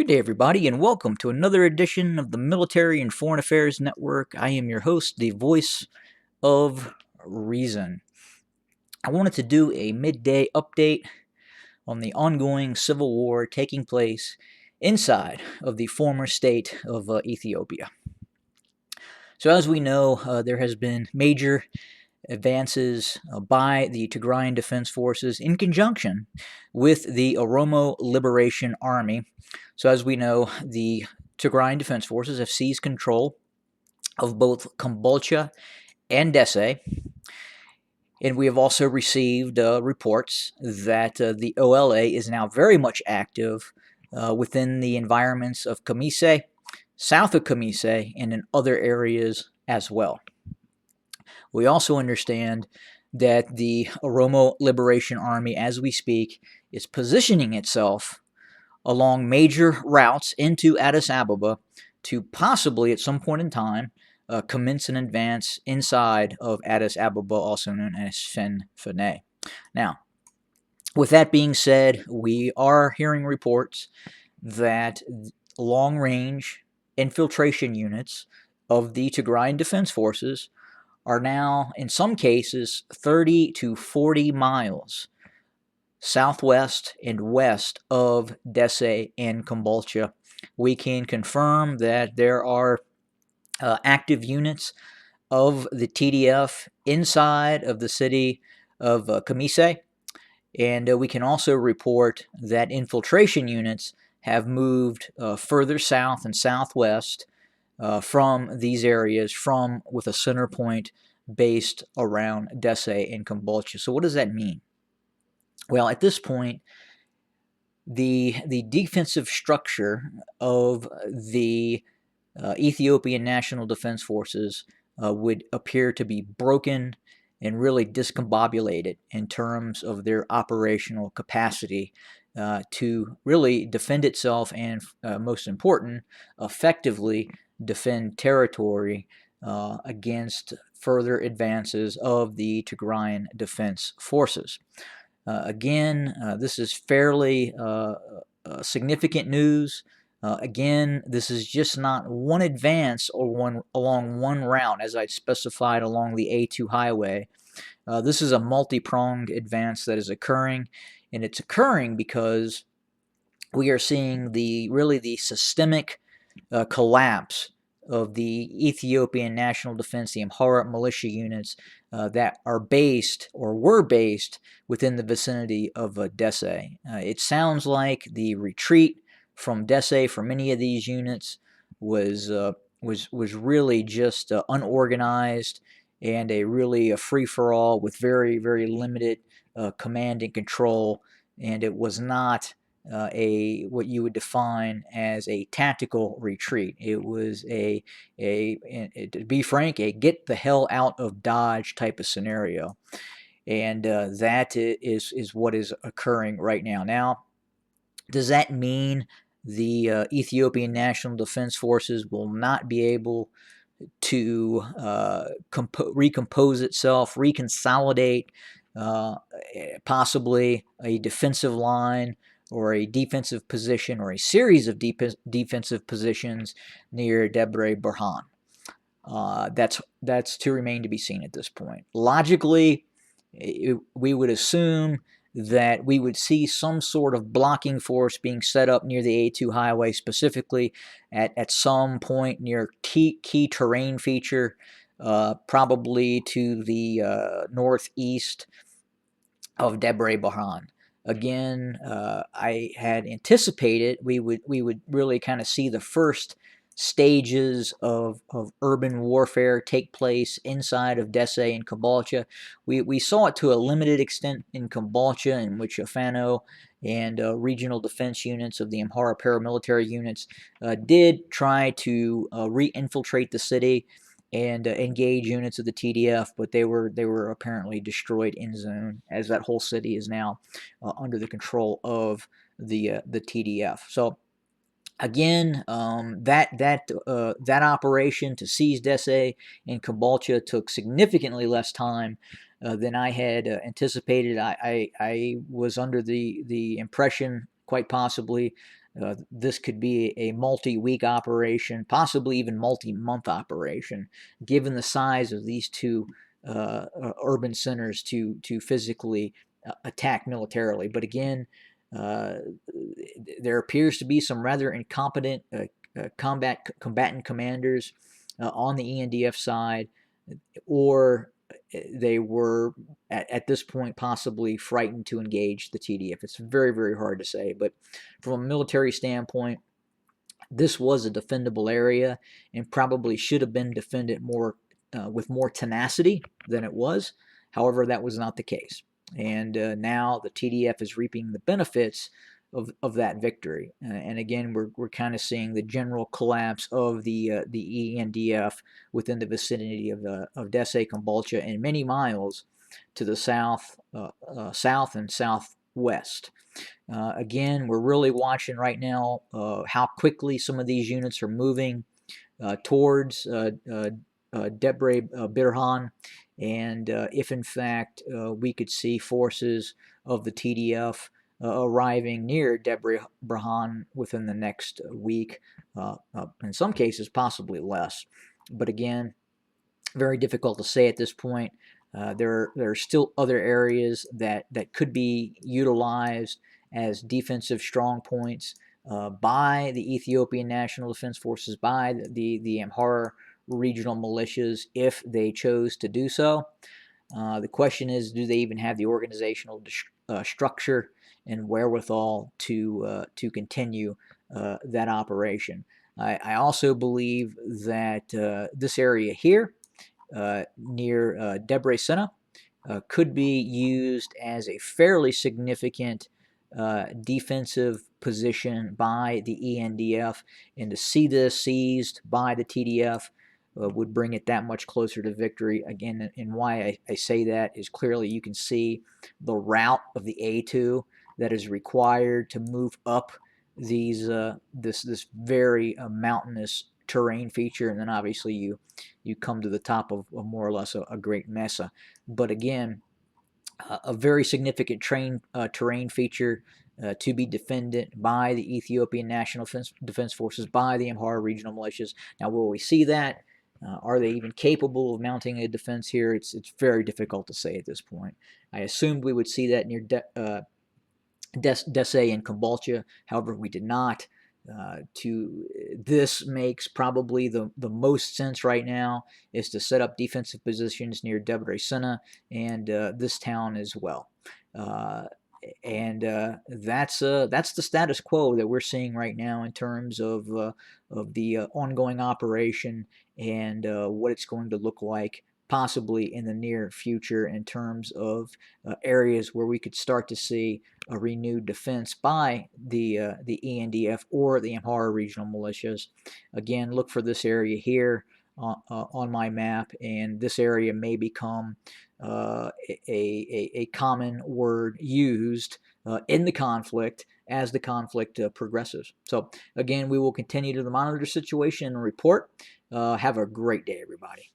Good day, everybody, and welcome to another edition of the Military and Foreign Affairs Network. I am your host, the voice of reason. I wanted to do a midday update on the ongoing civil war taking place inside of the former state of Ethiopia. So, as we know, there has been major advances by the Tigrayan Defense Forces in conjunction with the Oromo Liberation Army. So, as we know, the Tigrayan Defense Forces have seized control of both Kombolcha and Dese. And we have also received reports that the OLA is now very much active within the environments of Kamise, south of Kamise, and in other areas as well. We also understand that the Oromo Liberation Army, as we speak, is positioning itself along major routes into Addis Ababa to possibly, at some point in time, commence an advance inside of Addis Ababa, also known as Fene. Now, with that being said, we are hearing reports that long-range infiltration units of the Tigrayan Defense Forces are now, in some cases, 30 to 40 miles southwest and west of Dese and Kombolcha. We can confirm that there are active units of the TDF inside of the city of Kamise, and we can also report that infiltration units have moved further south and southwest from these areas, with a center point based around Dese and Kombolcha. So what does that mean? Well, at this point, the defensive structure of the Ethiopian National Defense Forces would appear to be broken and really discombobulated in terms of their operational capacity to really defend itself and, most important, effectively defend territory against further advances of the Tigrayan Defense Forces. Again, this is fairly significant news. Again, this is just not one advance or along one route, as I specified along the A2 highway. This is a multi-pronged advance that is occurring, and it's occurring because we are seeing the systemic collapse of the Ethiopian National Defense, the Amhara militia units that are based or were based within the vicinity of Dese. It sounds like the retreat from Dese for many of these units was really just unorganized and a free-for-all with very, very limited command and control, and it was not what you would define as a tactical retreat. It was to be frank, a get the hell out of Dodge type of scenario, and that is what is occurring right now. Now, does that mean the Ethiopian National Defense Forces will not be able to recompose itself, reconsolidate possibly a defensive line or a defensive position or a series of defensive positions near Debre Burhan? That's to remain to be seen at this point. Logically, we would assume that we would see some sort of blocking force being set up near the A2 highway, specifically at some point near key terrain feature, probably to the northeast of Debre Burhan. Again, I had anticipated we would really kind of see the first stages of urban warfare take place inside of Dese and Kombolcha. We saw it to a limited extent in Kombolcha, in which Afano and regional defense units of the Amhara paramilitary units did try to re-infiltrate the city and engage units of the TDF, but they were apparently destroyed in zone, as that whole city is now under the control of the TDF. So again, that operation to seize Dese and Kombolcha took significantly less time than I had anticipated. I was under the impression, quite possibly, This could be a multi-week operation, possibly even multi-month operation, given the size of these two urban centers to physically attack militarily. But again, there appears to be some rather incompetent combatant commanders on the ENDF side, or they were at this point possibly frightened to engage the TDF. It's very, very hard to say, but from a military standpoint, this was a defendable area and probably should have been defended more with more tenacity than it was. However, that was not the case. And now the TDF is reaping the benefits of that victory. And again, we're kind of seeing the general collapse of the ENDF within the vicinity of Desse, Kombolcha, and many miles to the south and southwest. Again, we're really watching right now how quickly some of these units are moving towards Debre Birhan, and if in fact we could see forces of the TDF arriving near Debre Birhan within the next week, in some cases possibly less. But again, very difficult to say at this point. There are still other areas that could be utilized as defensive strong points by the Ethiopian National Defense Forces, by the Amhara regional militias, if they chose to do so. The question is, do they even have the organizational structure and wherewithal to continue that operation? I also believe that this area here, near Debrecen, could be used as a fairly significant defensive position by the ENDF, and to see this seized by the TDF would bring it that much closer to victory. Again, and why I say that is clearly you can see the route of the A2 that is required to move up these this very mountainous terrain feature, and then obviously you come to the top of more or less a great mesa. But again, a very significant terrain feature to be defended by the Ethiopian National Defense Forces, by the Amhara regional militias. Now, will we see that? Are they even capable of mounting a defense here? It's very difficult to say at this point. I assumed we would see that near Desse and Kombolcha. However, we did not. This makes probably the most sense right now is to set up defensive positions near Debrecen and this town as well. And that's the status quo that we're seeing right now in terms of the ongoing operation and what it's going to look like possibly in the near future in terms of areas where we could start to see a renewed defense by the ENDF or the Amhara regional militias. Again, look for this area here on my map, and this area may become a common word used in the conflict as the conflict progresses. So again, we will continue to monitor the situation and report. Have a great day, everybody.